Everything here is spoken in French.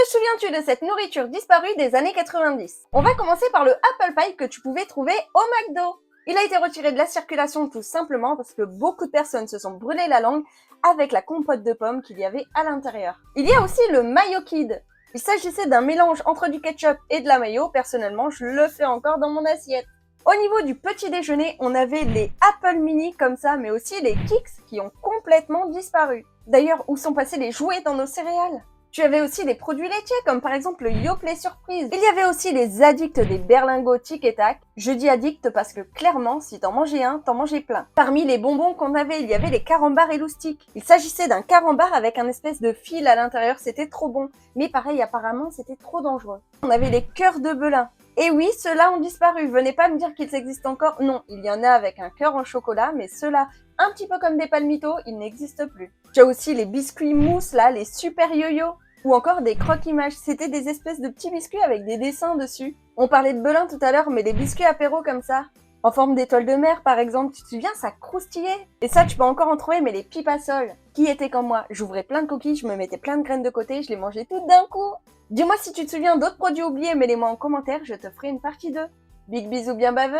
souviens-tu de cette nourriture disparue des années 90? On va commencer par le apple pie que tu pouvais trouver au McDo. Il a été retiré de la circulation tout simplement parce que beaucoup de personnes se sont brûlé la langue avec la compote de pommes qu'il y avait à l'intérieur. Il y a aussi le Mayo Kid. Il s'agissait d'un mélange entre du ketchup et de la mayo. Personnellement, je le fais encore dans mon assiette. Au niveau du petit déjeuner, on avait les Apple Mini comme ça, mais aussi les Kix qui ont complètement disparu. D'ailleurs, où sont passés les jouets dans nos céréales? Tu avais aussi des produits laitiers, comme par exemple le Yoplait Surprise. Il y avait aussi les addicts des berlingots Tic et Tac. Je dis addict parce que clairement, si t'en mangeais un, t'en mangeais plein. Parmi les bonbons qu'on avait, il y avait les carambars éloustiques. Il s'agissait d'un carambar avec un espèce de fil à l'intérieur, c'était trop bon. Mais pareil, apparemment, c'était trop dangereux. On avait les cœurs de Belin. Et oui, ceux-là ont disparu. Venez pas me dire qu'ils existent encore. Non, il y en a avec un cœur en chocolat, mais ceux-là, un petit peu comme des palmitos, ils n'existent plus. Tu as aussi les biscuits mousse, là, les super yo-yo. Ou encore des croque-images, c'était des espèces de petits biscuits avec des dessins dessus. On parlait de Belin tout à l'heure, mais les biscuits apéro comme ça, en forme d'étoile de mer par exemple, tu te souviens, ça croustillait. Et ça, tu peux encore en trouver, mais les pipassoles. Qui étaient comme moi? J'ouvrais plein de coquilles, je me mettais plein de graines de côté, je les mangeais toutes d'un coup. Dis-moi si tu te souviens d'autres produits oubliés, mets-les-moi en commentaire, je te ferai une partie 2. Big bisous bien baveux!